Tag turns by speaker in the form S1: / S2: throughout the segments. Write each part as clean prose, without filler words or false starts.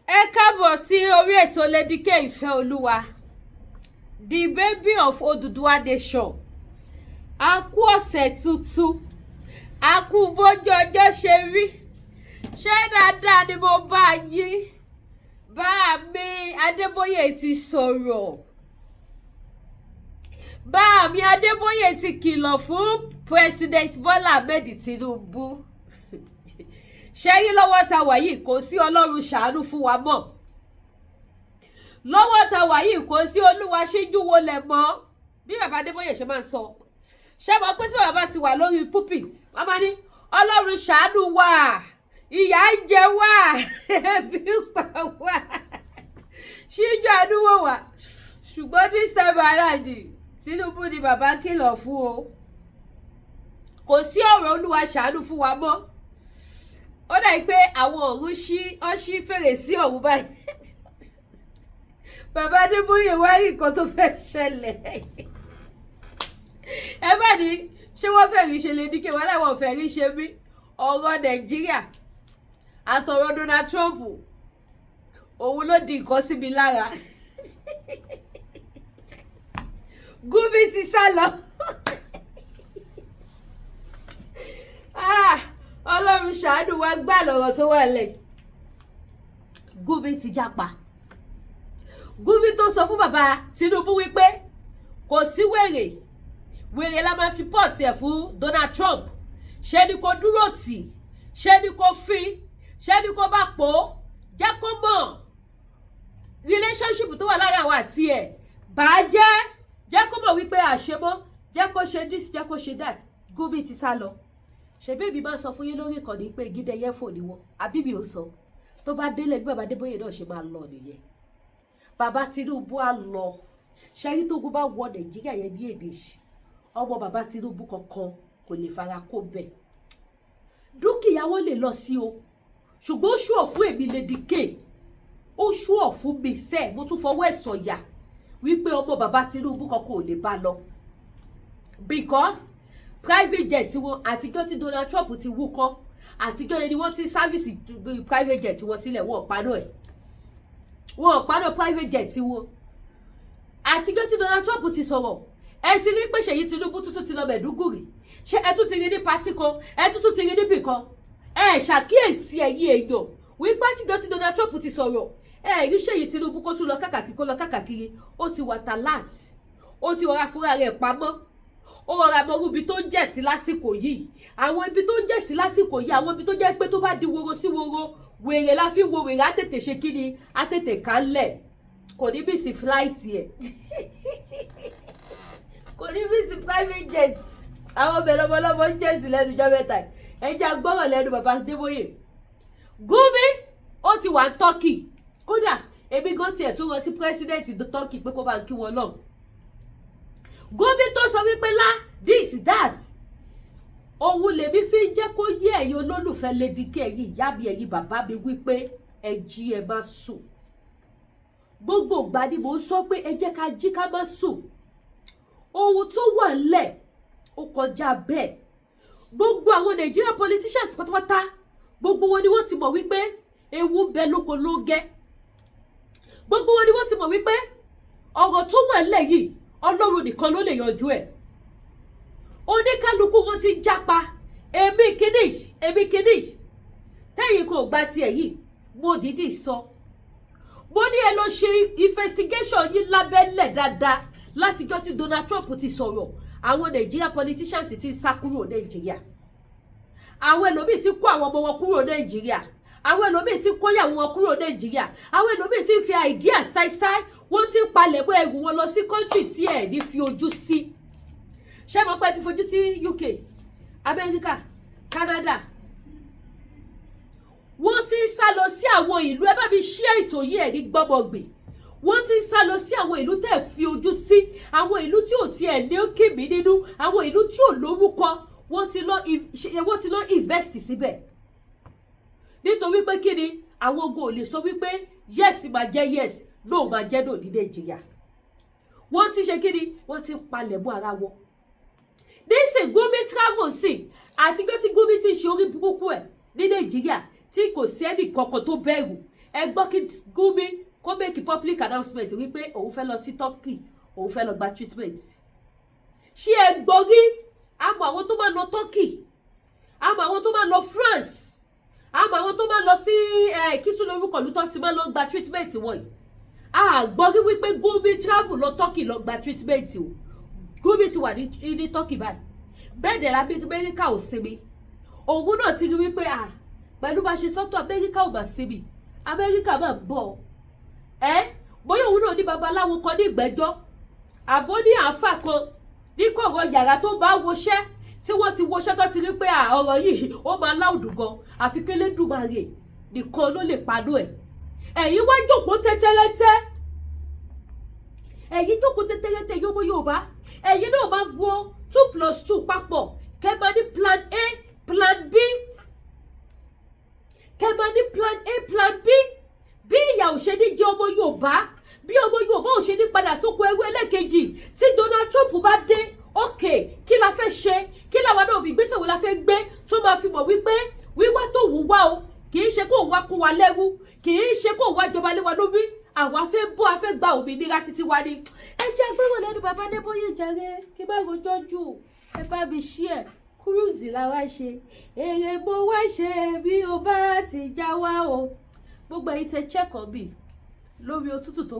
S1: Ẹ káàbọ̀ sí orí ètò Lédìké Ìfẹ́ Olúwa, the baby of Odùduwà nation. A kú ọ̀sẹ̀ tuntun, a kú bójú ọjọ́ ṣe rí. Ṣé dáadáa ni mo bá yín? Bá mi Adébóyè ti sọ̀rọ̀. Bá mi Adébóyè ti kìlọ̀ fún President Bola Ahmed Tinubu. Ṣé rí lọ́wọ́ ta wà yìí kò sí Ọlọ́run ṣàánú fún wa mọ́. Lọ́wọ́ ta wà yìí kò sí Olúwa ṣíjú wolẹ̀ mọ́. Bí bàbá Adébóyè ṣe máa ń sọ. Ṣé mo pé sí bàbá ti wà lórí pulpit? Wọ́n máa ní Ọlọ́run ṣàánú wa, ìyà ń jẹ wá, ebi ń pa wá, ṣíjú àánú wò wá. Ṣùgbọ́n this time around, Tinubu ni bàbá kìlọ̀ fún o. Kò sí ọ̀rọ̀ Olúwa ṣàánú fún wa mọ́. Ó dàbí pé àwọn ọ̀run ṣí fèrèsé ọ̀run báyìí. Bàbá Adébóyè wá rí nǹkan tó fẹ́ ṣẹlẹ̀. Ẹ bá ní ṣé wọ́n fẹ́ rí ṣe Lédìké wọn láwọn fẹ́ rí ṣe mí. Ọ̀rọ̀ Nàìjíríà àtọ̀rọ̀ Donald Trump òun ló di nǹkan sí mi lára. Gúmi ti sá lọ. Ọlọ́run ṣàánú wa gbà lọ́rọ̀ tó wà lẹ̀. Gúmi ti jápa. Gúmi tó sọ fún bàbá Tinubu wípé kò sí wèrè la máa fi pọ́ọ̀tì ẹ̀ fún Donald Trump. Ṣé ni kò dúró tì, ṣé ni kò fi, ṣé ni kò bá pò ó, jẹ́ kó mọ̀ relationship tó wà lára wa àti ẹ̀ bàá jẹ́ kó mọ̀ wípé àṣemọ́, jẹ́ kó ṣe this, jẹ́ kó ṣe that. Gúmi ti sá lọ. Ṣebí èmi máa sọ fún yín lórí ìkànnì pé gídẹ yẹfò ni wọn, àbí mi ò sọ. Tó bá délé bí bàbá Adébóyè náà ṣe máa lọ nìyẹn. Bàbá Tinubu á lọ. Ṣẹ́rí tógun bá wọ Nàìjíríà yẹn ní èdè ọmọ bàbá Tinubu kankan kò lè fara kó bẹ́ẹ̀. Dúkìá wọn lè lọ sí o, ṣùgbọ́n ó ṣùọ̀ fún èmi Lédìké, ó ṣùọ̀ fún mi sẹ́ẹ̀, mo tún fọwọ́ ẹ̀ sọ̀yà wípé ọmọ bàbá Tinubu kankan ò lè bá lọ. Because private jet wọn àtijọ́ tí Donald Trump ti wúkọ́, àtijọ́ ni wọ́n ti sáfìsì private jet wọn sílẹ̀, wọn ò paná private jet wọn. Àtijọ́ tí Donald Trump ti sọ̀rọ̀, ẹ ti rí pé Ṣèyí Tinubu tuntun ti lọ Mẹ̀dúgùrì, ṣé ẹ tún ti rí ní pátí kan, ẹ tún ti rí níbì kan. Ẹ ṣàkíyèsí ẹ̀yin èèyàn wípé àtijọ́ tí Donald Trump ti sọ̀rọ̀, ẹ rí Ṣèyí Tinubu kó tún lọ kákàkiri, ó ti wà talat, ó ti rọra fúnra rẹ̀ pamọ́. Ó rọra mọ ibi tó ń jẹ̀ sí lásìkò yìí. Àwọn ibi tó ń jẹ̀ sí lásìkò yìí, àwọn ibi tó jẹ́ pé tó bá di woro sí woro, wèrè la fi wo wèrè á tètè ṣe kí ni, á tètè kálẹ̀. Kò ní bí sí flight ẹ̀. Kò ní bí sí private jet. Àwọn ọbẹ̀ lọ́mọlọ́mọ ń jẹ̀ sí lẹ́nu ọjọ́ mẹ́ta. Ẹ jẹ́ agbọ́rọ̀ lẹ́nu bàbá Adébóyè. Gúmi ó ti wà ní Turkey. Kódà èmi gan tiẹ̀ tún lọ sí president Turkey pé kó bá ń kí wọn lọ́hùn. Gúmi tó sọ wípé this that òun lèmi fi jẹ́ kó yé ẹ̀yin olólùfẹ́ Lédìké, ẹ̀yin ìyá mi, ẹ̀yin bàbá mi wípé ẹ jí ẹ má sùn. Gbogbo ìgbà ni mò ń sọ pé ẹ jẹ́ ká jí ká má sùn. Ohun tó wà ńlẹ̀ ó kọjá bẹ́ẹ̀. Gbogbo àwọn Nigerian politicians pátápátá, gbogbo wọn ni wọ́n ti mọ̀ wípé ewu ń bẹ lóko ló ń gẹ́. Gbogbo wọn ni wọ́n ti mọ̀ wípé ọ̀rọ̀ tó wà ńlẹ̀ yìí Ọlọ́run nìkan ló lè yanjú ẹ̀. Oníkálukú wọn ti jápa, èmi kìíní. Tẹ́yìn kò gba tiẹ̀ yìí, mo dìídì sọ. Mo ní ẹ lọ ṣe investigation yìí lábẹ́lẹ̀ dáadáa látijọ́ tí Donald Trump ti sọ̀rọ̀. Àwọn Nigerian politicians ti sá kúrò Nàìjíríà. Àwọn ẹlòmíì ti kó àwọn ọmọ wọn kúrò Nàìjíríà. Àwọn ẹlòmíì ti kó ìyàwó wọn kúrò Nàìjíríà. Àwọn ẹlòmíì ti fi idea style wọ́n ti palẹ̀ mọ́ ẹrù wọn lọ sí country tí ẹ̀ ní fi ojú sí. Ṣé mo pẹ́ ti fojú sí UK, Amẹ́ríkà, Canada? Wọ́n ti ń sá lọ sí àwọn ìlú, ẹ bá mi ṣí ètò yìí ẹ̀ ní gbọ́mọgbè. Wọ́n ti ń sá lọ sí àwọn ìlú tẹ́ fi ojú sí, àwọn ìlú tí ò ti ẹ̀ ní òkèmí nínú, àwọn ìlú tí ò lórúkọ, wọ́n ti lọ invest síbẹ̀. Nítorí pé kí ni àwọn ogun ò lè sọ wípé yes máa jẹ́ yes, no máa jẹ́ no ní Nàìjíríà. Wọ́n ti ṣe kí ni, wọ́n ti palẹ̀ mọ́ ara wọn. Nísìn Gúmi travel sí àti pé tí Gúmi ti ṣe orí burúkú ẹ̀ ní Nàìjíríà tí kò sí ẹnì kankan tó bẹ̀rù. ẹ gbọ́ kí Gumi kó make public announcement wípé òun fẹ́ lọ sí Turkey, òun fẹ́ lọ gba treatment. Ṣé ẹ gbọ́ rí? Àmọ́ àwọn tó máa lọ Turkey, àmọ́ àwọn tó máa lọ France, àmọ́ àwọn tó máa lọ sí kí tún lórúkọ lútọ́ ti máa lọ gba treatment wọ̀nyí. Gbọ́ rí wípé Gumi travel lọ Turkey lọ gba treatment o. Gumi ti wà ní Turkey báyìí. Bẹ́ẹ̀ dẹ̀ Amẹ́ríkà ò sinmi. Òun náà ti rí wípé pẹ̀lú bá ṣe sọ́tọ̀ Amẹ́ríkà ò bá sinmi. Amẹ́ríkà máa bọ̀. Bóyá òun náà ní babaláwo kan ní ìgbẹ́jọ́. Àbó ní àáfà kan ní kọ̀rọ̀ yàrá tó bá woṣẹ́ tí wọ́n ti woṣẹ́ tó ti rí pé ọ̀rọ̀ yìí ó máa láòdù gan. Àfi k'Elédùmarè nìkan ló lè panú ẹ̀. Ẹ̀yin wá jókòó tẹ́tẹ́rẹ́tẹ́. Ẹ̀yin jókòó tẹ́tẹ́rẹ́tẹ́ yóò Yorùbá. Ẹ̀yin náà máa wo 2 + 2 papọ̀. Kẹ́ máa ní plan A, plan B. Kẹ́ máa ní plan A, plan B. Bí ìyà ò ṣe ní jẹ́ ọmọ Yorùbá, bí ọmọ Yorùbá ò ṣe ní padà sóko ẹrú ẹlẹ́kejì tí Donald Trump bá dé, kí la fẹ́ ṣe? Kí làwa náà fi gbésẹ̀ wo la fẹ́ gbé tó máa fi mọ̀ wípé wíwá tó wù wá o, kì í ṣe kó wá kó wa lẹ́rú, kì í ṣe kó wá jọba lé wa lórí, àwa fẹ́ bọ́ a fẹ́ gba òmìnira títí wa ni. Ẹ jẹ́ agbẹ́wò lẹ́nu bàbá Adébóyè jàre, kí bá rojọ́ jù, ẹ bá mi share. Kúrúùsì la wá ṣe, èrè mo wá ṣe bí o bá ti já wá o. Gbogbo ẹ̀yin tẹ́ check on mi lórí òtútù tó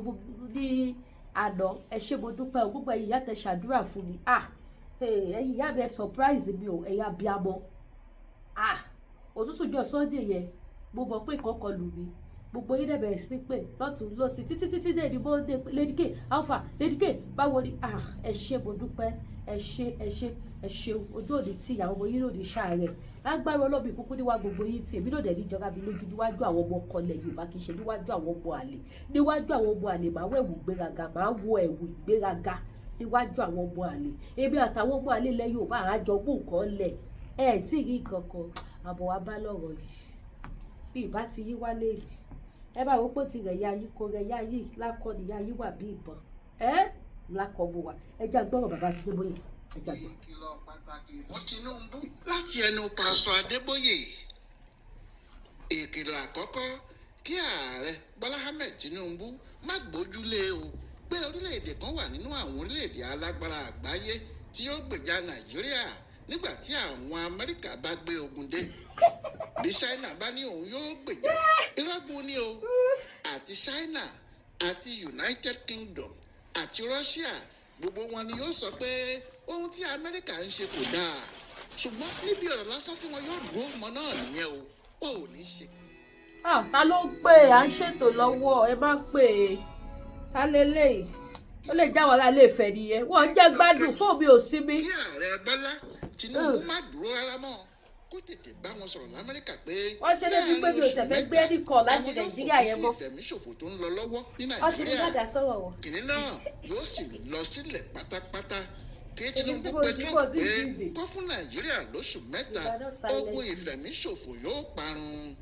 S1: ní àná, ẹ ṣé mo dúpẹ́ o. Gbogbo ẹ̀yin ìyá tẹ́ ṣàdúrà fún mi. Ẹ̀yin ìyá mi ẹ surprise mi o, ẹ̀yin abiyamọ. Òtútù jọ Sunday yẹn, mo mọ̀ pé ìkọ̀kọ̀ lù mí. Gbogbo yín dẹ̀ bẹ̀rẹ̀ sí pé lọ́tún lọ́sí títí dé ní Monday, Lady K, Alpha, Lady K, báwo ni? Ẹ ṣé mo dúpẹ́, ẹ ṣé ojú òní tí ìyàwó ọmọ yín lòdì ṣàárẹ̀. Lágbára Ọlọ́run kúkú níwá gbogbo yín tí èmi náà dẹ̀ níjọba mi lójú níwájú àwọn ọmọ ọkọlẹ̀ Yorùbá, kì í ṣe níwájú àwọn ọmọ àlè. Níwájú àwọn ọmọ àlè máa wọ ẹ̀wù ìgbéraga, máa wọ ẹ̀wù ìgbéraga níwájú àwọn ọmọ àlè. Èmi àtàwọn ọmọ àlè ilẹ̀ Yorùbá àjọ mú nǹkan lẹ̀. Tí ì rí nǹkan kan, àbọ̀ wa bá lọ́rọ̀ yìí. Bí ìbá ti yí wálé yìí, ẹ bá wọ́n pé ti rẹ̀ ya yìí, kò rẹ̀ ya yìí, lákọ ni ya yìí wà bí ìbọn. Lákọ bó wa. Ẹ já gbọ́rọ̀ bàbá Adébóyè.
S2: Ìkìlọ̀ pàtàkì fún Tinubu láti ẹnu pásọ Adébóyè. Ìkìlọ̀ àkọ́kọ́, kí ààrẹ Bọ́lá Ahmed Tinubu má gbójúlé o pé orílẹ̀-èdè kan wà nínú àwọn orílẹ̀-èdè alágbára àgbáyé tí yóò gbèjà Nàìjíríà nígbà tí àwọn Amẹ́ríkà bá gbé ogun dé. Bí China bá ní òun yóò gbèjà, irọ́gbó ni o. Àti China àti United Kingdom àti Russia, gbogbo wọn ni yóò sọ pé ohun tí Amẹ́ríkà ń ṣe kò dáa. Ṣùgbọ́n níbi ọ̀rọ̀ lásán tí wọn yóò dúró mọ́ náà nìyẹn o, ó ò ní ṣe.
S1: Ta ló ń pè? À ń ṣètò lọ́wọ́, ẹ má pè é. Ta lélẹ́yìí? Ó lè já wọn lálé ìfẹ́ nìyẹn. Wọ́n jẹ́ gbádùn fún mi ò sí mi.
S2: Kí ààrẹ Bọ́lá Tinubu má dúró rárá mọ́, kó tètè bá wọn sọ̀rọ̀ l'Amẹ́ríkà pé
S1: wọ́n ṣe lé bí pé mi ò tẹ̀fẹ́ gbé ní kọ̀ láti Nàìjíríà yẹn mọ́.
S2: ìfẹ̀míṣòfò tó ń lọ lọ́wọ́ ní
S1: Wọ́n ti ní
S2: Nàìjíríà.
S1: dàda sọ̀rọ̀ wọn.
S2: Kìnìún náà yóò sì lọ sílẹ̀ pátápátá. Kí Tinubu pé Trump pé kó fún Nàìjíríà lóṣù 3, ogun ìfẹ̀míṣòfò yóò parun.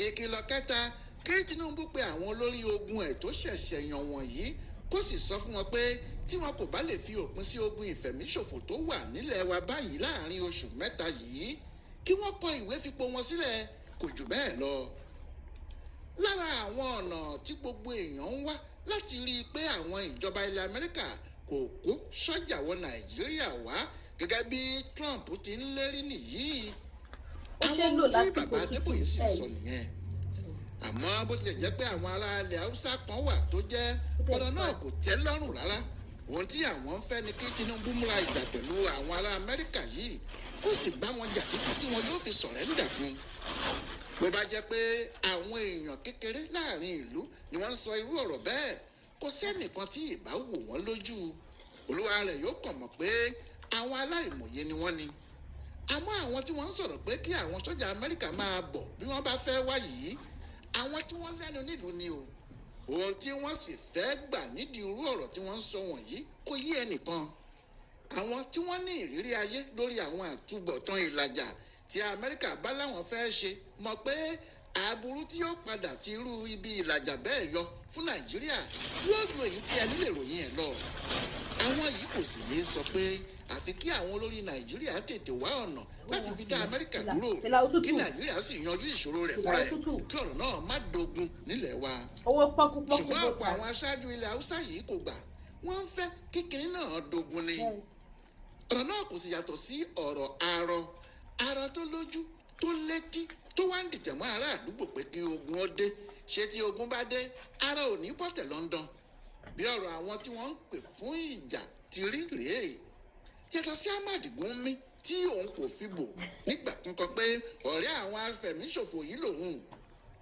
S2: Ìkìlọ̀ kẹta, kí Tinubu pé àwọn olórí ogun ẹ̀ tó ṣẹ̀ṣẹ̀ yàn wọ̀nyí kó sì sọ fún wọn pé tí wọn kò bá lè fi òpin sí ogun ìfẹ̀míṣòfò tó wà nílẹ̀ wa báyìí láàrin oṣù 3 yìí, kí wọ́n kọ ìwé fipò wọn sílẹ̀, kò jù bẹ́ẹ̀ lọ. Lára àwọn ọ̀nà tí gbogbo èèyàn ń wá láti rí i pé àwọn ìjọba ilẹ̀ Amẹ́ríkà kò kó sọ́jà wọ Nàìjíríà wá gẹ́gẹ́ bí Trump ti ń lérí nìyí. Àwọn ohun tí bàbá Adébóyè sì sọ nìyẹn. Àmọ́ bó tilẹ̀ jẹ́ pé àwọn ará ilẹ̀ Haúsá kan wà tó jẹ́ ọ̀rọ̀ náà kò tẹ́ lọ́rùn rárá. Ohun tí àwọn ń fẹ́ ni kí Tinubu múra ìjà pẹ̀lú àwọn ará Amẹ́ríkà yìí, ó sì bá wọn jà títí tí wọn yóò fi sọ̀rẹ́ńdà fún. Bó bá jẹ́ pé àwọn èèyàn kékeré láàrin ìlú ni wọ́n ń sọ irú ọ̀rọ̀ bẹ́ẹ̀, kò sẹ́nìkan tí ìbá wò wọ́n lójú. Olúwa rẹ̀ yóò kàn mọ̀ pé àwọn aláìmọ̀ye ni wọ́n ni. Àmọ́ àwọn tí wọ́n ń sọ̀rọ̀ pé kí àwọn sọ́jà Amẹ́ríkà máa bọ̀ bí wọ́n bá fẹ́ wá yìí, àwọn tí wọ́n lẹ́nu nílùú ni o. Ohun tí wọ́n sì fẹ́ gbà nídìí irú ọ̀rọ̀ tí wọ́n ń sọ wọ̀nyí kò yé ẹnìkan. Àwọn tí wọ́n ní ìrírí ayé lórí àwọn àtúbọ̀tán ìlàjà tí Amẹ́ríkà bá láwọn fẹ́ ṣe mọ̀ pé aburú tí yóò padà ti irú ibi ìlàjà bẹ́ẹ̀ yọ fún Nàìjíríà yóò ju èyí tí ẹni lè ròyìn ẹ̀ lọ. àwọn yìí kò sì ní sọ pé àfi kí àwọn olórí nàìjíríà tètè wá ọ̀nà láti fi dá amẹ́ríkà dúró kí nàìjíríà sì yanjú ìṣòro rẹ̀ fúnra ẹ̀ kí ọ̀rọ̀ náà má dogun nílẹ̀ wa. ṣùgbọ́n ọ̀pọ̀ àwọn aṣáájú ilẹ̀ haúsá yìí kò gbà wọ́n ń fẹ́ kíkiri náà dogun ni. ọ̀rọ̀ náà kò sì yàtọ̀ sí ọ̀rọ̀ arọ tó lójú tó létí tó wá ń dìtẹ̀ mọ́ ará àdúgbò pé kí ogun ó dé ṣé tí ogun bá dé ará ò ní bọ̀tẹ̀ London bí ọ̀rọ̀ àwọn tí wọ́n ń pè fún ìjà ti rí rèé. yàtọ̀ sí Ahmad Gumi tí òun kò fi bò nígbà kankan pé ọ̀rẹ́ àwọn afẹ̀míṣòfò yìí lòun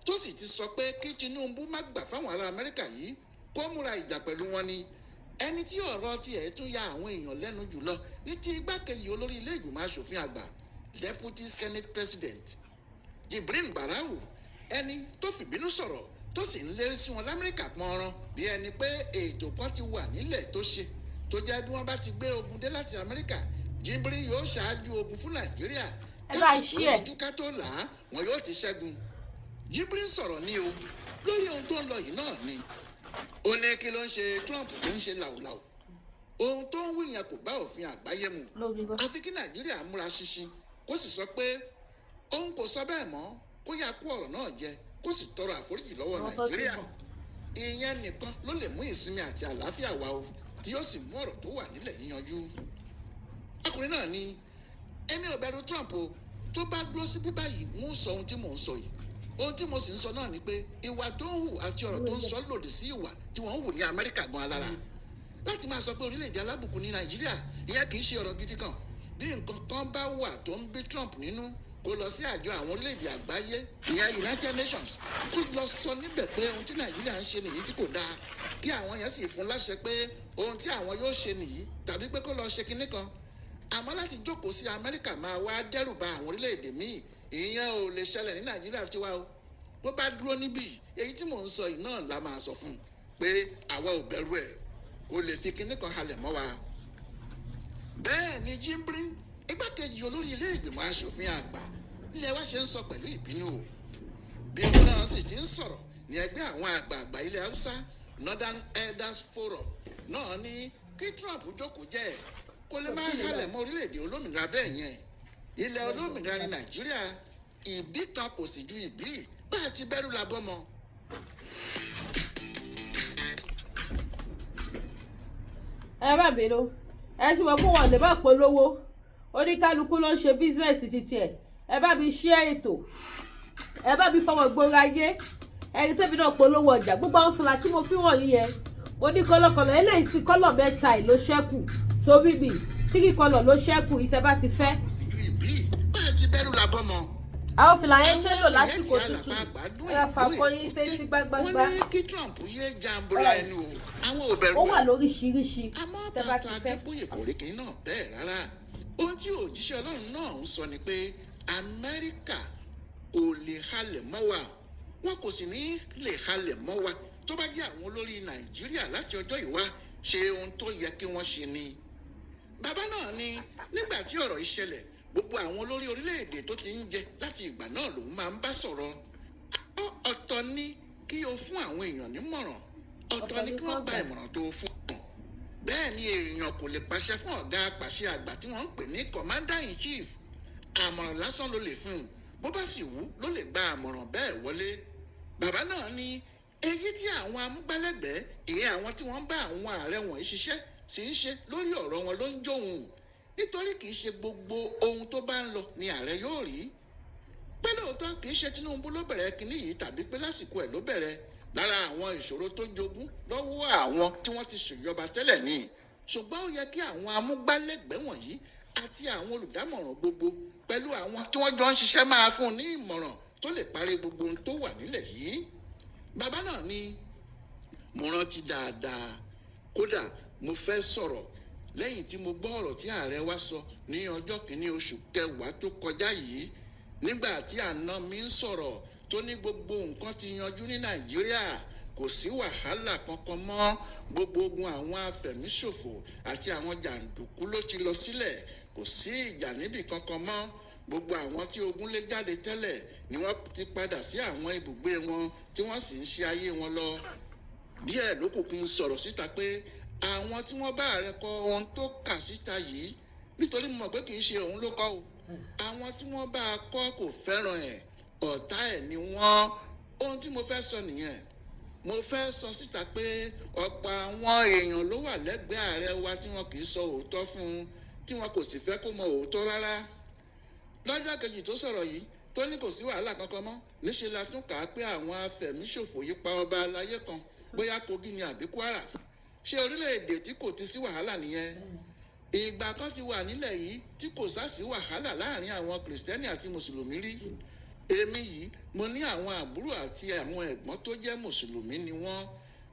S2: tó sì ti sọ pé kí Tinubu má gbà fáwọn ará Amẹ́ríkà yìí kó múra ìjà pẹ̀lú wọn ni. ẹni tí ọ̀rọ̀ tiẹ̀ tún ya àwọn èèyàn lẹ́nu jùlọ ní ti igbákejì olórí ilé ìgbìmọ̀ asòfin àgbà Deputy Senate President Jibrin Barau, ẹni tó fìbínú sọ̀rọ̀ tó sì ń lérí sí wọn l'Amẹ́ríkà pọ́nrán bí ẹni pé ètò kan ti wà nílẹ̀ tó ṣe tó jẹ́ bí wọ́n bá ti gbé ogun dé láti Amẹ́ríkà Jibrin yóò ṣáájú ogun fún Nàìjíríà kásì tó ojú ká tó là á wọn yóò ti ṣẹ́gun. Jibrin sọ̀rọ̀ ní o lórí ohun tó ń lọ yìí náà ni ó ní kí ló ń ṣe Trump tó ń ṣe làwùlàwù ohun tó ń wíyàn kò bá òfin àgbáyé mu àfi kí Nàìjíríà múra ṣinṣin kó sì sọ pé òun kò sọ bẹ́ẹ̀ mọ́ kó yá kó ọ̀rọ̀ náà jẹ kó sì tọrọ àforíjì lọ́wọ́ Nàìjíríà ìyẹn nìkan ló lè mú ìsinmi àti àlàáfíà wá o tí yóò sì mú ọ̀rọ̀ tó wà nílẹ̀ yíyanjú. ọkùnrin náà ní èmi ò bẹ̀rù Trump o tó bá dúró sí bíbá yìí mú sọ ohun tí mò ń sọ yìí ohun tí mo sì ń sọ náà ni pé ìwà tó ń hù àti ọ̀rọ̀ tó ń sọ lòdì sí ìwà tí wọ́n ń hù ní Amẹ́ríkà gan alára láti máa sọ pé orílẹ̀-èdè alábùkún ní Nàìjíríà ìyẹn kì í ṣe ọ̀rọ̀ gidi kan bí nǹkan kan bá wà tó ń bí Trump nínú kó lọ sí àjọ àwọn orílẹ̀-èdè àgbáyé ìyẹn United Nations kó lọ sọ níbẹ̀ pé ohun tí Nàìjíríà ń ṣe nìyí tí kò dáa kí àwọn yẹn sì fún láṣẹ pé ohun tí àwọn yóò ṣe nìyí tàbí pé kó lọ ṣe kinní kan àmọ́ láti jókòó sí Amẹ́ríkà máa wá dẹ́rù ba àwọn orílẹ̀-èdè míì ìyẹn ò lè ṣẹlẹ̀ ní Nàìjíríà tiwa o bó bá dúró níbí èyí tí mò ń sọ yìí náà la máa sọ fún un pé àwa ò bẹ̀rù ẹ̀ kó lè fi kinní kan halẹ̀ mọ́ wa. bẹ́ẹ̀ ni Jibrin igbákejì olórí ilé ìgbìmọ̀ asòfin àgbà ilé wa ṣe ń sọ pẹ̀lú ìbínú o bí wọn náà sì ti ń sọ̀rọ̀ ní ẹgbẹ́ àwọn àgbààgbà ilẹ̀ Haúsá Northern Elders Forum náà ní kí Trump jókòó jẹ́ kó lè máa halẹ̀ mọ́ orílẹ̀-èdè olómìnira bẹ́ẹ̀ yẹn ilẹ̀ olómìnira ní Nàìjíríà ìbí kan kò sì ju ìbí bá a ti bẹ̀rù la bọ́ mọ́.
S1: ẹ má bínú ẹ ti mọ̀ fún wọn lè má polówó oníkálukú ló ń ṣe bísíǹsì títí ẹ bá mi share ètò ẹ bá mi fọwọ́ gbóra ayé ẹni tẹ́bi náà polówó ọjà gbogbo àwọn fúnra tí mo fi wọ̀nyí yẹn mo ní kọ́lọ́kọ́lọ́ eléyìí sí kọ́lọ̀ mẹ́ta ló ṣẹ́kù tó bíbí kíkì kọ́lọ̀ ló ṣẹ́kù ìtẹ́ bá ti fẹ́.
S2: bá a ti bẹ̀rù la bọ́ mọ́.
S1: àwọn fìlà yẹn ṣe lò lásìkò tútù ẹ fàkọyín sétí gbágbágbá.
S2: wọ́n ní kí Trump yé jambula ẹnu àwọn ò bẹ̀rù ẹ̀.
S1: ó wà lóríṣiríṣi
S2: àmọ́ pásítọ̀ Adébóyè kò rí kìíní náà bẹ́ẹ̀ rárá ohun tí òjíṣẹ́ Ọlọ́run náà ń sọ ni pé Amẹ́ríkà kò lè halẹ̀ mọ́ wa wọn kò sì ní lè halẹ̀ mọ́ wa tó bá jẹ́ àwọn olórí Nàìjíríà láti ọjọ́ ìwá ṣe ohun tó yẹ kí wọ́n ṣe ni. bàbá náà ní nígbà tí ọ̀rọ̀ yìí ṣẹlẹ̀ gbogbo àwọn olórí orílẹ̀-èdè tó ti ń jẹ láti ìgbà náà lòun máa ń bá sọ̀rọ̀ ọ̀tọ̀ ni kí o fún àwọn èèyàn nímọ̀ràn ọ̀tọ̀ ni kí wọ́n gba ìmọ̀ràn tó fún wọn. bẹ́ẹ̀ ni èèyàn kò lè pàṣẹ fún ọ̀gá apàṣẹ àgbà tí wọ́n ń pè ní commander in chief àmọ̀ràn lásán ló lè fún un bó bá sì wù ló lè gba àmọ̀ràn bẹ́ẹ̀ wọlé. bàbá náà ní èyí tí àwọn amúgbálẹ́gbẹ̀ẹ́ ìyẹn àwọn tí wọ́n bá àwọn ààrẹ wọ̀nyí ṣiṣẹ́ sì ń ṣe lórí ọ̀rọ̀ wọn ló ń jóhun nítorí kì í ṣe gbogbo ohun tó bá ń lọ ni ààrẹ yóò rí. pé lóòótọ́ kì í ṣe Tinubu ló bẹ̀rẹ̀ kinní yìí tàbí pé lásìkò ẹ̀ ló bẹ̀rẹ̀ lára àwọn ìṣòro tó jogún lọ́wọ́ àwọn tí wọ́n ti ṣèjọba tẹ́lẹ̀ ní ṣùgbọ́n ó yẹ kí àwọn amúgbálẹ́gbẹ̀ẹ́ wọ̀nyí àti àwọn olùdámọ̀ràn gbogbo pẹ̀lú àwọn tí wọ́n jọ ń ṣiṣẹ́ máa fún un ní ìmọ̀ràn tó lè parí gbogbo ohun tó wà nílẹ̀ yìí. bàbá náà ní mo rántí dáadáa kódà mo fẹ́ sọ̀rọ̀ lẹ́yìn tí mo gbọ́ ọ̀rọ̀ tí ààrẹ wa sọ ní ọjọ́ kìíní oṣù kẹwàá tó kọjá yìí nígbà tí àná mi ń sọ̀rọ̀ tó ní gbogbo nǹkan ti yanjú ní Nàìjíríà kò sí wàhálà kankan mọ́ gbogbo ogun àwọn afẹ̀míṣòfò àti àwọn jàǹdùkú ló ti lọ sílẹ̀ kò sí ìjà níbì kankan mọ́ gbogbo àwọn tí ogun lé jáde tẹ́lẹ̀ ni wọ́n ti padà sí àwọn ibùgbé wọn tí wọ́n sì ń ṣe ayé wọn lọ. díẹ̀ ló kù kí n sọ̀rọ̀ síta pé àwọn tí wọ́n bá ààrẹ kọ ohun tó kà síta yìí nítorí mo mọ̀ pé kì í ṣe òun ló kọ o àwọn tí wọ́n bá a kọ́ kò fẹ́ràn ẹ̀ ọ̀tá ẹ̀ ni wọ́n ohun tí mo fẹ́ sọ nìyẹn mo fẹ́ sọ síta pé ọ̀pọ̀ àwọn èèyàn ló wà lẹ́gbẹ̀ẹ́ ààrẹ wa tí wọn kì í sọ òótọ́ fún un tí wọn kò sì fẹ́ kó mọ òótọ́ rárá lọ́jọ́ kejì tó sọ̀rọ̀ yìí tó ní kò sí wàhálà kankan mọ́ níṣẹ́ la tún kà á pé àwọn afẹ̀míṣòfò yìí pa ọba aláyé kan bóyá Kogi ni àbí Kwara ṣé orílẹ̀-èdè tí kò ti sí wàhálà nìyẹn ìgbà kan ti wà nílẹ̀ yìí tí kò sá sí wàhálà láàrin àwọn kìrìsìtẹ́nì àti mùsùlùmí rí èmi yìí mo ní àwọn àbúrò àti àwọn ẹ̀gbọ́n tó jẹ́ mùsùlùmí ni wọ́n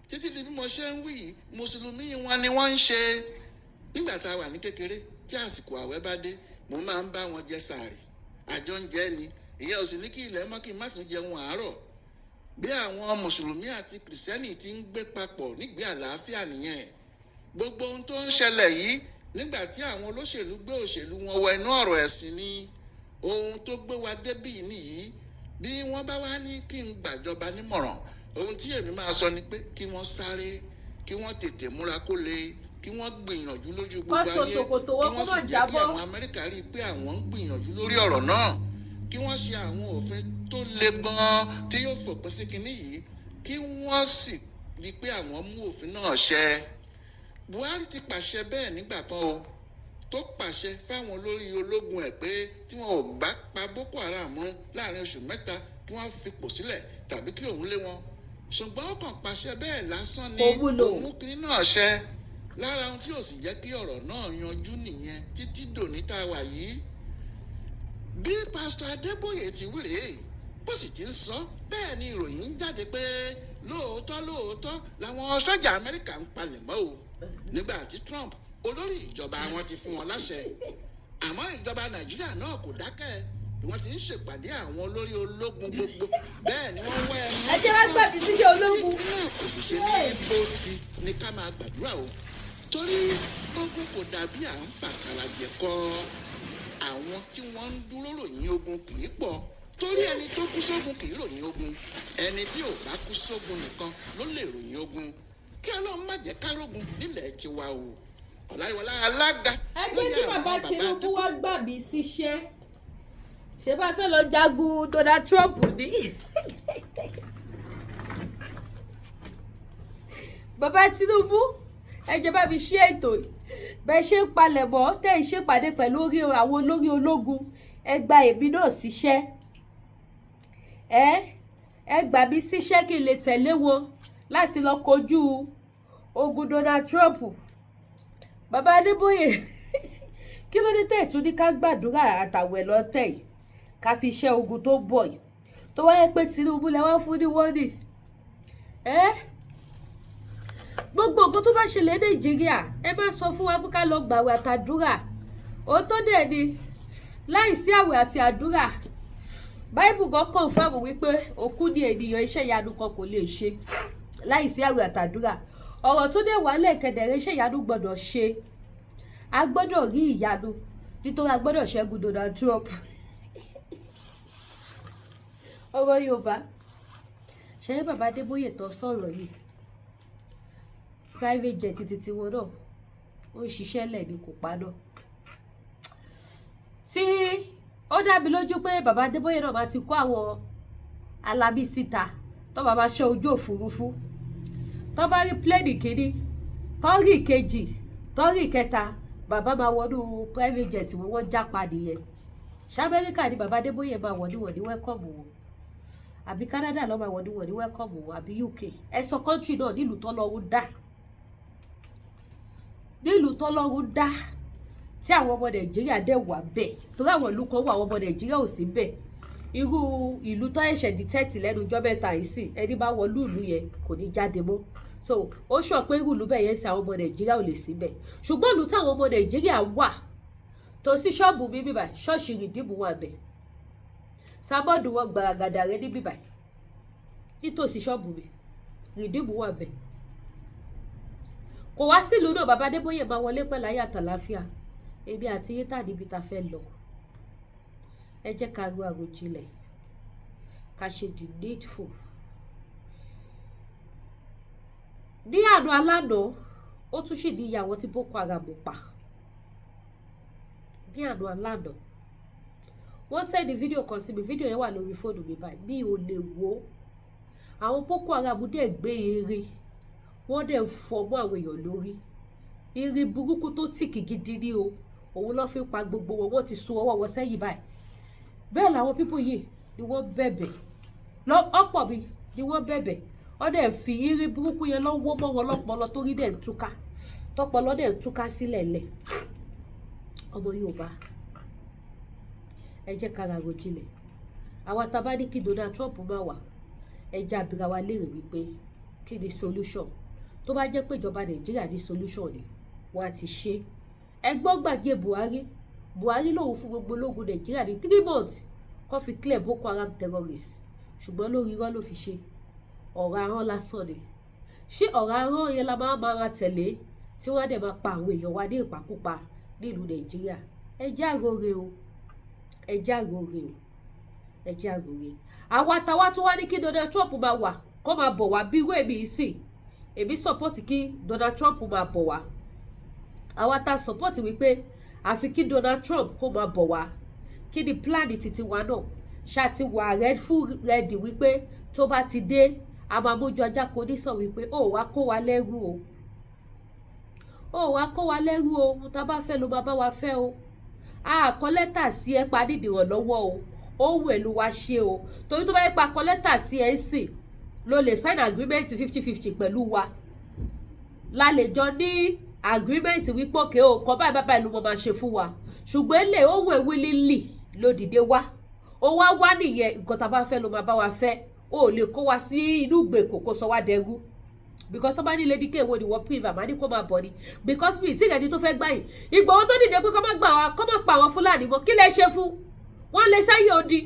S2: títí di bí mo ṣe ń wí yìí mùsùlùmí wọn ni wọ́n ń ṣe nígbà tá a wà ní kékeré tí àsìkò àwẹ̀ bá dé mo máa ń bá wọn jẹ sàárì àjọ ń jẹ ni ìyẹn ò sì ní kí ilẹ̀ mọ́ kí n má tún jẹun àárọ̀ bí àwọn mùsùlùmí àti kìrìsìtẹ́nì ti ń gbé papọ̀ nígbé àlàáfíà nìyẹn gbogbo ohun tó ń ṣẹlẹ̀ yìí nígbà tí àwọn olóṣèlú gbé òṣèlú wọn wọ inú ọ̀rọ̀ ẹ̀sìn ni ohun tó gbé wa débì nìyí bí wọ́n bá wá ní kí n gbàjọba nímọ̀ràn ohun tí èmi máa sọ ni pé kí wọ́n sáré kí wọ́n tètè múra kó le kí wọ́n gbìyànjú lójú gbogbo ayé kí wọ́n sì jẹ́ kí àwọn Amẹ́ríkà rí i pé àwọn ń gbìyànjú lórí ọ̀rọ̀ náà kí wọ́n ṣe àwọn òfin tó le gan-an tí yóò fòpin sí kinní yìí kí wọ́n sì rí i pé àwọn mú òfin náà ṣẹ Buhari ti pàṣẹ bẹ́ẹ̀ nígbà kan o tó pàṣẹ fáwọn olórí ológun ẹ̀ pé tí wọn ò bá pa Boko Haram run láàrin oṣù mẹ́ta kí wọ́n fipò sílẹ̀ tàbí kí òun lé wọn ṣùgbọ́n ó kàn pàṣẹ bẹ́ẹ̀ lásán ni kò mú kinní náà ṣẹ lára ohun tí ò sì jẹ́ kí ọ̀rọ̀ náà yanjú nìyẹn títí dòní tá a wà yìí bí pásítọ̀ Adébóyè ti wí rèé bó sì ti ń sọ bẹ́ẹ̀ ni ìròyìn ń jáde pé lóòótọ́ làwọn sọ́jà Amẹ́ríkà ń palẹ̀ mọ́ o nígbà tí Trump olórí ìjọba wọn ti fún wọn láṣẹ àmọ́ ìjọba Nàìjíríà náà kò dákẹ́ bí wọ́n ti ń ṣèpàdé àwọn olórí ológun gbogbo bẹ́ẹ̀ ni wọ́n wá ẹnu
S1: ẹ jẹ́ wá gbàgbé síjẹ́ ológun
S2: náà kò sì ṣe ní bó ti ní ká máa gbàdúrà o torí ogun kò dàbí à ń fàkàrà jẹ̀kọ àwọn tí wọ́n ń dúró ròyìn ogun kì í pọ̀ torí ẹni tó kú sógun kì í ròyìn ogun ẹni tí ò bá kú sógun nìkan ló lè ròyìn ogun kí Ọlọ́run má jẹ́ kárógun nílẹ̀ tiwa o Ọláyíwọlá alága
S1: ẹgbẹ́ tí bàbá Tinubu wá gbà mí síṣẹ́ ṣé bá fẹ́ lọ jagun Donald Trump ní bàbá Tinubu ẹ jẹ́ bá mi ṣe ètò bẹ́ẹ̀ ṣe ń palẹ̀mọ́ tẹ́ ẹ ṣèpàdé pẹ̀lú àwọn olórí ológun ẹ gba èmi náà síṣẹ́ ẹ gbà mí síṣẹ́ kí n lè tẹ̀lé wọn láti lọ kojú ogun Donald Trump bàbá Adébóyè kí ló dé tẹ̀ tún ní ká gbàdúrà àtàwẹ̀ lọ́tẹ̀ yìí ká fi ṣe ogun tó bọ̀ yìí tó wáyé pé Tinubu lẹ wá fún ní wọ́nì gbogbo nǹkan tó bá ṣẹlẹ̀ Nàìjíríà ẹ má sọ fún wa pé ká lọ gbàwẹ̀ àtàdúrà òótọ́ dẹ̀ ni láìsí àwẹ̀ àti àdúrà báìbù gan kọ̀ǹfàmù wípé òkú ni ènìyàn iṣẹ́ ìyanu kan kò lè ṣe láìsí àwẹ̀ àtàdúrà ọ̀rọ̀ tó dẹ̀ wà lẹ́ẹ̀kẹ̀dẹ̀rẹ̀ iṣẹ́ ìyanu gbọ́dọ̀ ṣe a gbọ́dọ̀ rí ìyanu nítorí a gbọ́dọ̀ ṣẹ́gun Donald Trump ọmọ Yorùbá ṣe é bàbá Adébóyè tó sọ̀rọ̀ yìí private jet títí wọn náà ó ń ṣiṣẹ́ lẹ̀ ní kò paná tí ó dá mi lójú pé bàbá Adébóyè náà máa ti kó àwọn alábí síta tó bàbá ṣe ojú òfurufú tó bá rí pléènì kínní tó rí ìkejì tó rí ìkẹta bàbá máa wọnú private jet wọ́n jápa nìyẹn ṣé Amẹ́ríkà ni bàbá Adébóyè máa wọ̀ níwọ̀n ní wẹ́kọ̀mù wọn àbí Canada ló máa wọ̀ níwọ̀n ní wẹ́kọ̀mù wọn àbí UK ẹ̀sọ́ kọ́ńtì náà nílùú tọ́lọ́run dá tí àwọn ọmọ Nàìjíríà dẹ̀ wà bẹ́ẹ̀ torí àwọn ìlú kan wà àwọn ọmọ Nàìjíríà ò sí bẹ́ẹ̀ irú ìlú tó ẹ̀ṣẹ̀ dìtẹ́ẹ̀tì lẹ́nu ọjọ́ mẹ́ta yìí sì ẹni bá wọlú ìlú yẹn kò ní jáde mọ́ so ó sọ pé irú ìlú bẹ́ẹ̀ yẹn sí àwọn ọmọ Nàìjíríà ò lè sí bẹ́ẹ̀ ṣùgbọ́n ìlú táwọn ọmọ Nàìjíríà wà tó sí ṣọ́ọ̀bù mi bíbà ṣọ́ọ̀ṣì rìdíìmù wà bẹ́ẹ̀ sábọ́ọ̀dù wọn gbàràgàdà rẹ ní bíbà nítòsí ṣọ́ọ̀bù mi rìdíìmù wà bẹ́ẹ̀ kò wá sílùú náà bàbá Adébóyè máa wọlé pẹ̀lú ayé àtàláfíà ebi àti yíta níbi tá fẹ́ lọ ẹ jẹ́ ká ru àròjinlẹ̀ ká ṣe the needful ní àná alánà ó tún sì ní ìyàwó tí Boko Haram pa ní àná alánà. Wọ́n sẹ́ni fídíò kan sí mi, fídíò yẹn wà lórí fóònù mi báyìí, mi ò lè wò ó. Àwọn Boko Haram dẹ̀ gbé eré, wọ́n dẹ̀ fọ́ mọ́ àwọn èèyàn lórí. Eré burúkú tó tìkì gidi ní o, òun ló fi pa gbogbo wọn, wọ́n ti sun ọwọ́ wọn sẹ́yìn báyìí. Bẹ́ẹ̀ làwọn pípọ̀ yìí ni wọ́n bẹ̀bẹ̀, ọ̀pọ̀ mi ni wọ́n bẹ̀bẹ̀. Wọ́n dẹ̀ fi eré burúkú yẹn lọ́wọ́ mọ́ wọn lọ́pọlọ torí dẹ̀ ń túká, tọpọlọ dẹ̀ ń túká sílẹ̀ lẹ̀. Ọmọ Yorùbá, ẹ jẹ́ ká ra rojinlẹ̀. Àwa tá bá ní kí Donald Trump máa wà, ẹ jẹ́ abira wa léèrè wípé kí ni solution. Tó bá jẹ́ pé ìjọba Nàìjíríà ní solution ni wọ́n á ti ṣe. Ẹ gbọ́ gbàgbé Buhari lòun fún gbogbo ológun Nàìjíríà ní 3 months kó fi clear Boko Haram terrorists, ṣùgbọ́n lórí irọ́ ló fi ṣe. Ọ̀rọ̀ ahọ́n lásán ni. Ṣé ọ̀rọ̀ ahọ́n yẹn la máa tẹ̀lé tí wọ́n á dẹ̀ máa pa àwọn èèyàn wa ní ìpakúpa nílùú Nàìjíríà? Ẹ jẹ́ àròrè o, ẹ jẹ́ àròrè o, ẹ jẹ́ àròrè. Àwa táwa tó wá ní kí Donald Trump máa wà kó máa bọ̀ wá bí wé mi sí. Èmi support kí Donald Trump máa bọ̀ wá. Àwa tá support wípé àfi kí Donald Trump kó máa bọ̀ wá. Kí ni plan títí wa náà? Ṣá ti wà ready wípé tó bá ti dé a máa mójú ajá kò ní sọ wípé ó wá kó wa lẹ́rú o. Ó wá kó wa lẹ́rú o, tá bá fẹ́ ló máa bá wa fẹ́ o. A kọ lẹ́tà sí ẹ pa nídìí ìrànlọ́wọ́ o. Ó wù ẹ́ ló wá ṣe o. Torí tó bá yẹ pa kọ lẹ́tà sí ẹ sìn, ló lè sign agreement 50-50 pẹ̀lú wa. La lè jọ ní agreement wípé òkè o, nǹkan báyìí ló máa ṣe fún wa. Ṣùgbọ́n ilé ó wù ẹ́ willingly ló dìde wá. Ó wá nìyẹn, nǹkan tá bá fẹ́ ló máa bá wa fẹ́. Ó lè kó wa sí inú ìgbèkùn kó sọ wá dẹrú. Because tó bá ní Lady K wo ni wọ́n priva máa ní kó máa bọ̀ ni. Because mi tí ìrẹ́ni tó fẹ́ gbà yìí. Ìgbòho tó dìde pé kó má pa àwọn Fúlàní mọ́, kí lẹ ṣe fún? Wọ́n lè sáyé odi.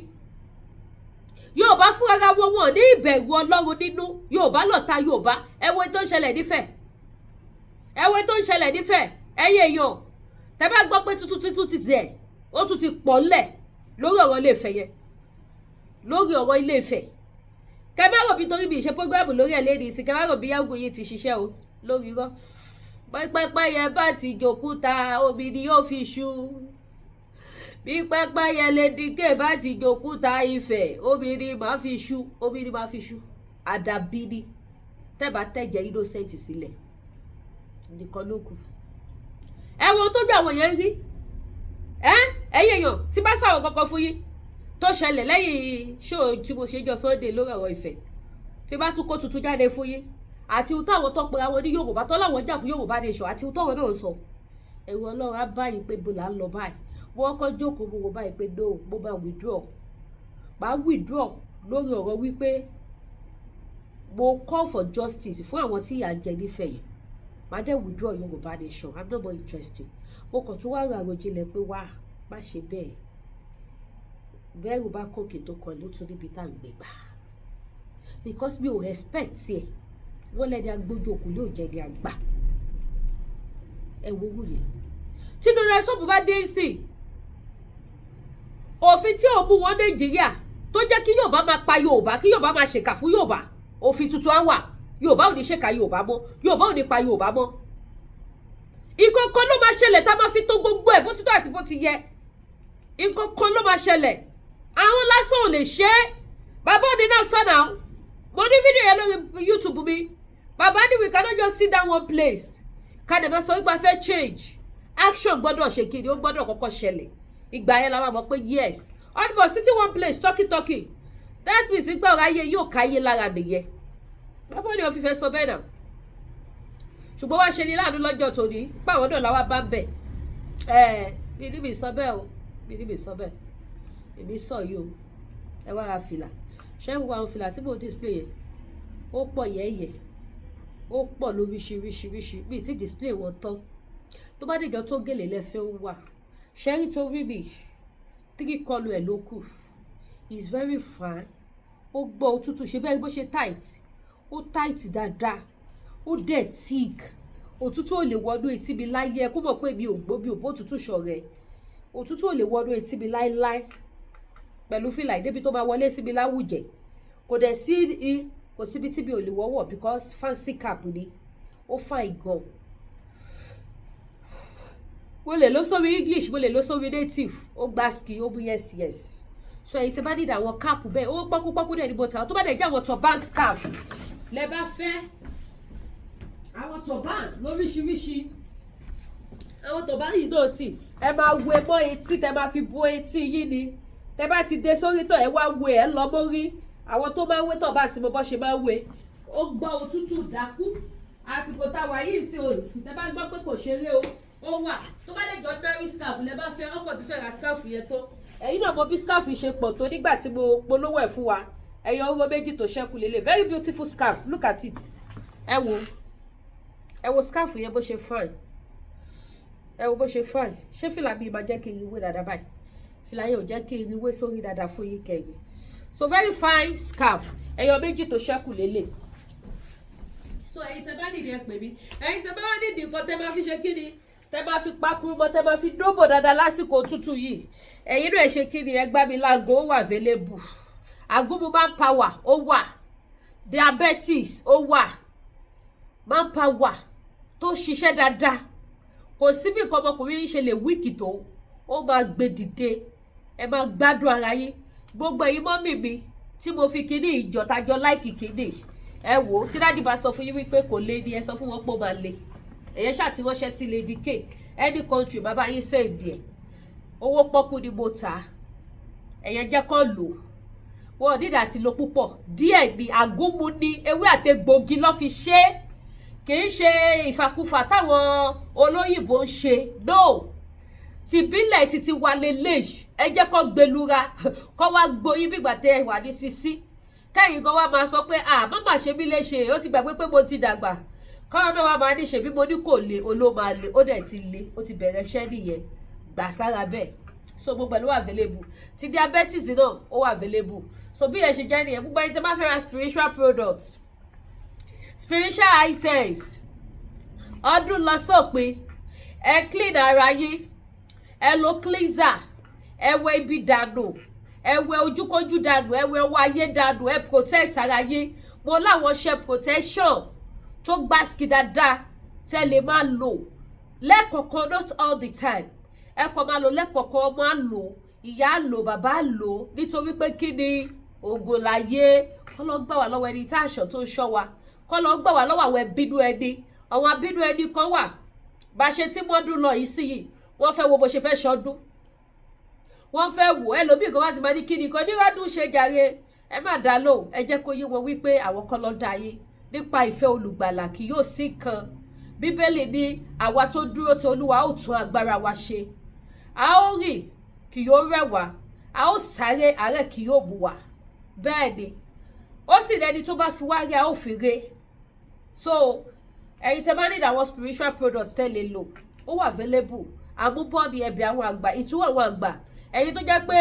S1: Yorùbá fún ara wọn ní ìbẹ̀rù Ọlọ́run nínú. Yorùbá lọ̀tá Yorùbá. Ẹ wo tó ń ṣẹlẹ̀ nífẹ̀ẹ́. Ẹ wo tó ń ṣẹlẹ̀ nífẹ̀ẹ́. Ẹyẹ èèyàn. Tẹ́ bá gbọ́ pé tuntun ti zẹ̀. Ó tún ti pọ̀ ńlẹ̀ lórí ọ̀rọ̀ Ilé-Ifẹ̀ yẹn. Lórí ọ̀rọ̀ Ilé-Ifẹ̀. Kẹ má rò bí torí mi ṣe program lórí ẹ̀ lẹ́ni ìsìn, kẹ má rò bí yàgò yìí ti ṣiṣẹ́ o lórí irọ́. Pẹ́pẹ́pẹ́ yẹn bá ti jòkúta omi ni yóò fi ṣú. Bí pẹ́pẹ́ yẹn Lady K bá ti jòkúta Ifẹ̀ omi ni máa fi ṣú, omi ni máa fi ṣú. Àdàbí ni tẹ́bà tẹ̀jẹ̀ innocent sílẹ̀ nìkan ló kù. Ẹ wo tó jẹ́ àwọn yẹn rí. Ẹ̀yin èèyàn tí bá sọ̀rọ̀ kankan fún yín tó ṣẹlẹ̀ lẹ́yìn show tí mo ṣe jọ Sunday lórí ọ̀rọ̀ Ifẹ̀, tí bá tún kó tuntun jáde fún yín àti ohun táwọn tó pera wọn ní Yorùbá tó láwọn jà fún Yorùbá nation àti ohun táwọn náà sọ, ẹ̀rù Ọlọ́run á báyìí pé bó là ń lọ báyìí. Wọ́n kọ́ jókòó mo wò báyìí pé no, mo bá withdraw lórí ọ̀rọ̀ wípé mo call for justice fún àwọn tí ìyà ń jẹ nífẹ̀ẹ́ yẹn. Màá dẹ̀ withdraw Yorùbá nation, I'm not more interested. Mo kàn tún wá rò àròjinlẹ̀ pé wá má ṣe bẹ́ẹ̀. Bẹ́ẹ̀rù bá kókè tó kọ ló tún níbi tá à ń gbé gbà. Because mi ò respect ẹ̀. Wọ́n lẹ́ni agbójú òkú yóò jẹ́ ní àgbà. Ẹ wo wù yẹn. Tí Donald Trump bá dé sí òfin tí ò mú wọn Nàìjíríà tó jẹ́ kí Yorùbá máa pa Yorùbá, kí Yorùbá máa ṣèkà fún Yorùbá, òfin tuntun á wà. Yorùbá ò ní ṣèkà Yorùbá mọ́, Yorùbá ò ní pa Yorùbá mọ́. Ìkọ̀kọ̀ ló máa ṣẹlẹ̀ tá a máa fi tó gbogbo ẹ̀ bó ti tó àti bó ti yẹ. Ìkọ̀kọ̀ ló máa ṣẹlẹ̀. Àwọn lásán ò lè ṣe é. Bàbá mi náà sọ náà. Mo ní fídíò yẹn lórí YouTube mi. Bàbá ní we cannot just sit down one place. Ká dẹ̀ bá sọ wípé a fẹ́ change. Action gbọ́dọ̀ ṣe kiri, ó gbọ́dọ̀ kọ́kọ́ ṣẹlẹ̀. Ìgbà yẹn la máa mọ̀ pé yes. Ọdún sitting one place talking. That means ìgbà ọ̀rọ̀ ayé yóò káyé lára nìyẹn. Bàbá ni ó fi fẹ́ sọ bẹ́ẹ̀ náà. Ṣùgbọ́n wá ṣe ní láàánú lọ́jọ́ tòní. Páwọn náà làwa bá ń bẹ̀. Mi ní mi sọ bẹ́ẹ̀ o. Mi ní mi sọ bẹ́ẹ̀. Èmi sọ yìí o. Ẹ wá ra fìlà. Ṣé ń wo àwọn fìlà tí mo display yẹn? Ó pọ̀ yẹ́yẹ́. Ó pọ̀ lóríṣiríṣiríṣi. Mi ti display wọn tán. Tó bá dìjọ tó gèlè lẹ́fẹ́ ó wà. Ṣẹ́rí tó rí mi. 3 kọlu ẹ̀ ló kù. It's very fine. Ó gbọ́ òtútù ṣe bẹ́ẹ̀ bó ṣe tight. Ó tight dáadáa. Ó dẹ̀ thick. Òtútù ò lè wọnú etí mi láyé. Kó mọ̀ pé mi ò gbó mi ò bó òtútù ṣọ̀rẹ́. Òtútù ò lè wọnú etí mi láíláí. Pẹ̀lú fìlà ìdébi tó bá wọlé sí mi láwùjẹ. Kò dẹ̀ sí kò síbi tí mi ò lè wọ́wọ́ because fancy cap ni. Ó fine gan. mo lè lọ sórí English, mo lè lọ sórí native, ó gba ski, ó bu yes. So èyí tí bá need àwọn cap bẹ́ẹ̀, ó pọ́kúpọ́kú dẹ̀ ní bọ́tà, tó bá dẹ̀ jẹ́ àwọn turban scarf lẹ bá fẹ́, àwọn turban lóríṣiríṣi, àwọn turban yìí náà sì ẹ máa wé mọ́ etí, tẹ máa fi bo etí yín ni, tẹ bá ti dé sórí tán ẹ wá wé ẹ lọ mórí, àwọn tó máa ń wé turban tí mo bọ́ ṣe máa ń wé, ó gbọ́ òtútù dákú, àsìkò táwa yìí sí o, tẹ bá gbọ́ pé kò ṣeré o, ó wà, tó bá lè jọ ordinary scarf lẹ bá fẹ́, ọkọ̀ ti fẹ́ ra scarf yẹn tó, ẹ̀yin náà mọ bí scarf ṣe pọ̀ tó nígbà tí mo polówó ẹ̀ fún wa, ẹ̀yọ oró méjì tó ṣẹ́kù lélẹ̀, very beautiful scarf, look at it, ẹ wo scarf yẹn bó ṣe fine, ẹ wo bó ṣe fine, ṣé fìlà mi máa jẹ́ kí n rí wé dáadáa báyìí, fìlà yẹn ò jẹ́ kí n rí wé sórí dáadáa fún yín kẹyìn, so very fine scarf, ẹ̀yọ méjì tó ṣẹ́kù lélẹ̀. So ẹ̀yin tẹ́ bá dìde ẹ pè mí, ẹ̀yin tẹ́ bá wá dìde nǹkan tẹ́ máa fi ṣe kí ni, tẹ́ máa fi pakuru mọ́, tẹ́ máa fi dóbò dáadáa lásìkò òtútù yìí, ẹ̀yin náà ṣe kí ni, ẹ gbá mi láago, ó wà available, àgúnmu manpower ó wà, diabetes ó wà, manpower tó ṣiṣẹ́ dáadáa, kò sí bí nǹkan ọmọkùnrin yìí ṣe lè wíìkì tó, ó máa gbé dìde, ẹ máa gbádùn ara yín, gbogbo ẹ̀yin mọ́mì mi tí mo fi kíní ìjọ tájọ láìkì kíní, ẹ wò ó, tí dáàdì bá sọ fún yín wípé kò lé ní, ẹ sọ fún wọn pé ó máa le, ẹ̀yẹ ṣáà tí wọ́n ṣẹ́ sí Lady K, any country bàbá yín sẹ́ǹdì ẹ̀, owó pọ́kú ni mo tà á, ẹ̀yẹ jẹ́ kọ́ lò, wọ́n nídà tí lo púpọ̀, díẹ̀ ni, àgúnmu ní, ewé àtegbògi lọ́ fi ṣe é, kì í ṣe ìfàkúfà táwọn olóyìnbó ń ṣe, no, tìbílẹ̀ títí wa lélẹ̀, ẹ jẹ́ kó gbẹlura, kó wá gboyún bí ìgbà tẹ́ ẹ wà ní sisi, kẹ́yìn kan wá máa sọ pé mama ṣe mí léṣe, ó ti gbàgbé pé mo ti dàgbà, káwọn náà wá máa ní ṣe bí mo ní kò le, olóma le, ó dẹ̀ ti le, ó ti bẹ̀rẹ̀ iṣẹ́ nìyẹn, gbà sára bẹ́ẹ̀, so gbogbo ẹ̀ ló wà available, ti diabetes náà ó wà available, so bí ẹ ṣe jẹ́ nìyẹn, gbogbo ẹni tí a bá fẹ́ ra spiritual products, spiritual items, ọdún lọ sópin, ẹ clean ara yín, ẹ lo cleanser, ẹ wẹ ibi dànù, ẹ wẹ ojúkójú dànù, ẹ wẹ ọwọ́ ayé dànù, ẹ protect ara yín, mo láwọn ṣe protection tó gbásíkì dáadáa tẹ́ lè máa lò lẹ́ẹ̀kọ̀ọ̀kan, not all the time, ẹ kàn máa lò lẹ́ẹ̀kọ̀ọ̀kan, ọmọ á lò, ìyá á lò, bàbá á lò, nítorí pé kí ni ògo láyé, kọ́ lọ gbà wá lọ́wọ́ ẹni tá àṣọ tó ń ṣọ́ wa, kọ́ lọ gbà wá lọ́wọ́ àwọn ẹbínú ẹni, àwọn abínú ẹni kan wà, bá ṣe tí mọ́dún lọ yìí sí yìí, wọ́n fẹ́ wo bó ṣe fẹ́ ṣọdún, wọ́n fẹ́ wò ẹlòmíì kan bá ti máa ní kíni kan níwádùn ṣe jàre, ẹ má dá lóhùn, ẹ jẹ́ kó yé wọn wípé àwọn kan ló dá yín, nípa ìfẹ́ olùgbàlà kì yóò sí kan, bíbélì ní àwa tó dúró ti Olúwa ó tún agbára wa ṣe, a ó rìn kì yóò rẹ̀ wá, a ó sáré àárẹ̀ kì yóò mú wa, bẹ́ẹ̀ ni ó sì lẹ́ni tó bá fi wá rí a ó fi ré. So ẹ̀yin tẹ́ bá ní àwọn spiritual products tẹ́ lè lò, ó wà available, àmúbọ́ọ̀dì ẹ̀bẹ̀ àwọn àgbà, ìtúwọ̀ àwọn àgbà, ẹ̀yin tó jẹ́ pé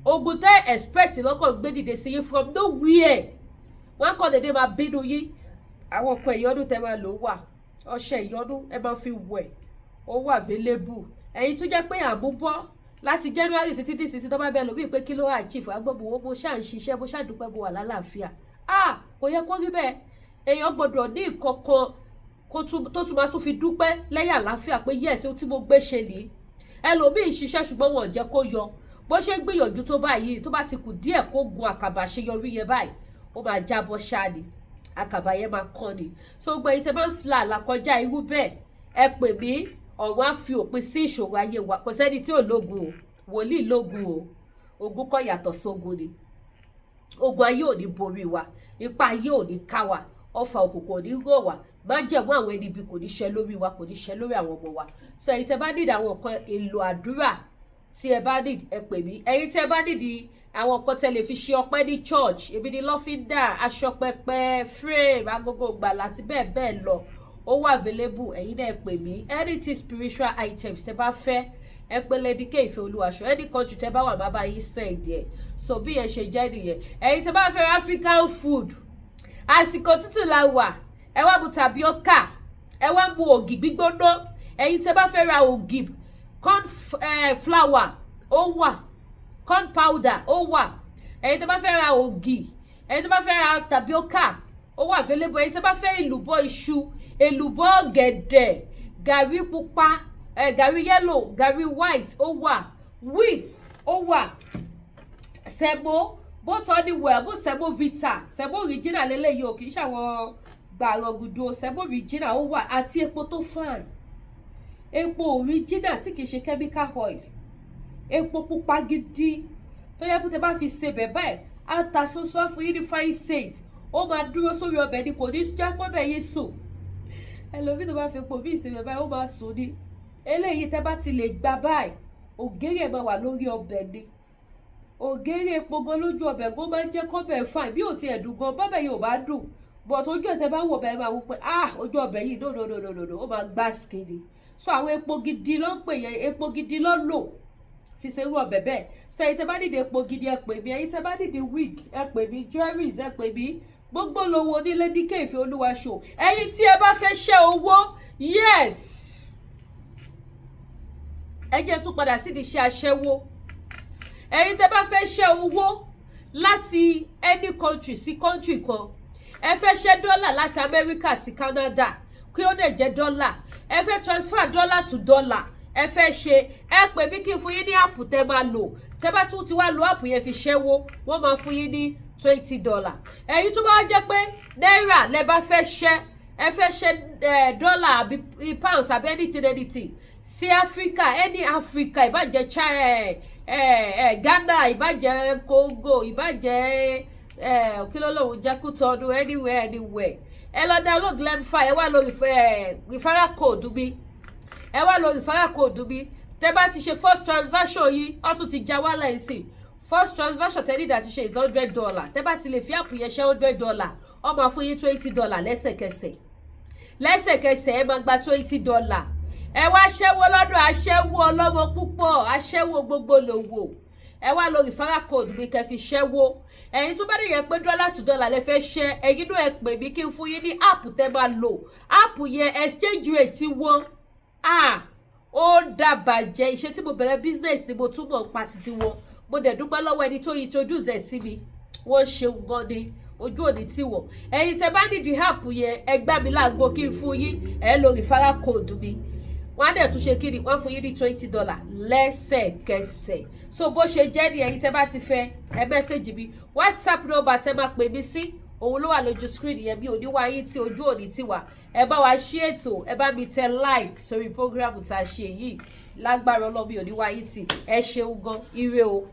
S1: ogun tẹ́ expect lọ́kàn gbé dìde sí yín from nowhere, wọ́n kọ́ dédé máa bínú yín, àwọn ọkọ̀ ìyọ́nú tẹ́ máa lò wà, ọṣẹ ìyọ́nú ẹ máa fi wẹ̀, ó wà available, ẹ̀yin tó jẹ́ pé àmúbọ́ láti January títí dí sísí tó bá bẹ́ẹ̀ lómi pé kí ló wà chief agbóbo owó bó ṣáà ń ṣiṣẹ́ bó ṣàdúpẹ́ bó wà lálàáfíà, kò yẹ kó rí bẹ́ẹ̀, èèyàn gbọ́dọ̀ ní ìkọ̀kan tó tún máa tún fi dúpẹ́ lẹ́yìn àlàáfíà pé yes tí mo gbé ṣe nìyí, ẹlòmíì ṣiṣẹ́ ṣùgbọ́n wọn ò jẹ́ kó yọ, bó ṣe gbìyànjú tó báyìí, tó bá ti kù díẹ̀ kó gun àkàbà àṣeyọrí yẹn báyìí, ó máa jábọ́ ṣáà ni, àkàbà yẹn máa kán ni, so gbogbo ẹ̀yin tẹ́ bá ń fi àlàkọjá irú bẹ́ẹ̀, ẹ pè mí, ọ̀run á fi òpin sí ìṣòro ayé wa, kò sẹ́ni tí ò lógun o, wòlíì lógun o, ogun kọ́ yàtọ̀ sógun ni, ogun ayé ò ní borí wa, ipá ayé ò ní ká wa, ọfà òkùnkùn ò ní rọ̀ wá, májẹ̀mú àwọn ẹni ibi kò ní ṣẹ lórí wa, kò ní ṣẹ lórí àwọn ọmọ wa, so ẹ̀yin tẹ́ bá nídìí àwọn nǹkan èlò àdúrà tí ẹ bá nídìí ẹ pè mí, ẹ̀yin tẹ́ bá nídìí àwọn nǹkan tẹ́ lè fi ṣe ọpẹ́ ní church, èmi ni lọ́fíńdà, aṣọ pẹpẹ, frame, agogo ìgbàlà àti bẹ́ẹ̀ bẹ́ẹ̀ lọ, ó wà available, ẹ̀yin náà ẹ pè mí, anything spiritual items tẹ́ bá fẹ́, ẹ pè Lady K ìfẹ́ olúwaṣọ, any country tẹ́ bá wà bàbá yín send ẹ̀, so bí ẹ ṣe jẹ́ nìyẹn. Ẹ̀yin tẹ́ bá fẹ́ African food, àsìkò tútù la wà, ẹ wá mu tapioca, ẹ wá mu ògì gbígbóná, ẹ̀yin tẹ́ bá fẹ́ ra ògì, corn flour ó wà, corn powder ó wà, ẹ̀yin tẹ́ bá fẹ́ ra ògì, ẹ̀yin tẹ́ bá fẹ́ ra tapioca ó wà available, ẹ̀yin tẹ́ bá fẹ́ èlùbọ́ iṣu, èlùbọ́ ọ̀gẹ̀dẹ̀, gàrí pupa, gàrí yellow, gàrí white ó wà, wheat ó wà, semo both anywhere, both semo vita, semo original lélẹ́yìí o, kì í ṣàwọn gbàrọ̀gùdù, semo original ó wà, àti epo tó fine, epo original tí kì í ṣe chemical oil, epo pupa gidi tó yẹ kó tẹ bá fi ṣe bẹ̀bẹ̀ ẹ̀ ata sọ́sọ́ fún yín ní fine scent, ó máa dúró sórí ọbẹ̀ ni kò ní jẹ́ kọ́bẹ̀ yín sùn. Ẹlòmíì tó bá fi epo bí ìṣe bẹ̀bẹ̀ ó máa sùn ní. Eléyìí tẹ́ bá ti lè gbà báyìí ògèrè máa wà lórí ọbẹ̀ ni, ògèrè epo gan lójú ọbẹ̀ gan máa ń jẹ́ kọ́bẹ̀ fine bí ò ti ẹ̀dùn gan bọ́bẹ̀ yìí ò bá dùn, but ojú ẹ̀ tẹ́ bá wọ̀ bẹ́ẹ̀ máa wò pé ojú ọbẹ̀ yìí no ó máa gbá skinny. So àwọn epo gidi ló ń pè yẹn, epo gidi ló lò fi ṣe irú ọbẹ̀ bẹ́ẹ̀. So ẹ̀yin tẹ́ bá dìde epo gidi ẹ pè mí, ẹ̀yin tẹ́ bá dìde wig ẹ pè mí, jewelries ẹ pè mí, gbogbo lówó ní Lady K Ìfẹ́ Olúwa show. Ẹ̀yin tí ẹ bá fẹ́ ṣẹ́ owó, yes, ẹ jẹ́ tún padà sí di iṣẹ́ aṣẹ́wó. Ẹ̀yin tẹ́ bá fẹ́ ṣẹ́ owó láti any country sí country kan, ẹ fẹ́ ṣẹ́ dọ́là láti America sí Canada kí ó dẹ̀ jẹ́ dọ́là, ẹ fẹ́ transfer dollar to dollar, ẹ fẹ́ ṣe, ẹ pè mí kí n fún yín ní app tẹ́ máa lò, tẹ́ bá tún ti wá lo app yẹn fi ṣẹ́wó, wọ́n máa fún yín ní $20. Ẹ̀yin tó bá jẹ́ pé náírà lẹ bá fẹ́ ṣẹ́, ẹ fẹ́ ṣẹ́ dọ́là àbí pounds àbí anything sí Africa, any Africa, ìbàjẹ́ Ghana, ìbàjẹ́ Congo, ìbàjẹ́ Ikilo Nla jẹ́ Kútọ́nù, anywhere. Ẹ lọ download lemfi, ẹ wá lórí referral code mi, ẹ wá lórí referral code mi. Tẹ́ bá ti ṣe first transaction yìí, ó tún ti já wálẹ̀ ìsìn. First transaction tẹ́ ní ìdá ti ṣe is $100. Tẹ́ bá ti lè fi app yẹn ṣe $100, ó máa fún yín $20 lẹ́sẹ̀kẹsẹ̀. Lẹ́sẹ̀kẹsẹ̀ ẹ máa gba $20. Ẹ wá ṣẹ́wó lọ́dọ̀ aṣẹ́wó ọlọ́mọ púpọ̀, aṣẹ́wó gbogbo lòwò. Ẹ wá lórí referral code mi kẹ́ fi ṣẹ́wó. Ẹ̀yin tó bá dé yẹn pé dollar to dollar lẹ fẹ́ ṣẹ́, ẹ̀yin náà ẹ pè mí kí n fún yín ní app tẹ́ máa lò. App yẹn exchange rate wọn ó dàbàjẹ́. Iṣẹ́ tí mo bẹ̀rẹ̀ business ni mo túbọ̀ pa títí wọn. Mo dẹ̀ dúpẹ́ lọ́wọ́ ẹni tó introduce ẹ̀ sí mi, wọ́n ṣeun gan ni, ojú òní tí wọ̀. Ẹ̀yin tẹ́ bá nídìí app yẹn, ẹ gbá mi láago kí n fún yín, ẹ lórí referral code mi. Wọ́n á dẹ̀ tún ṣe kíni, wọ́n fún yín ní $20 lẹ́sẹ̀kẹsẹ̀. So bó ṣe jẹ́ ni ẹ̀yin tẹ́ bá ti fẹ́, ẹ message mi. WhatsApp number tẹ́ máa pè mí sí, òun ló wà lójú screen yẹn, bí òníwá yín tí ojú òní tí wà. Ẹ bá wa ṣí ètò, ẹ bá mi tẹ like sórí program tá a ṣe yìí. Lágbára Ọlọ́run, bí òníwá yín tí. Ẹ ṣeun gan, ire o.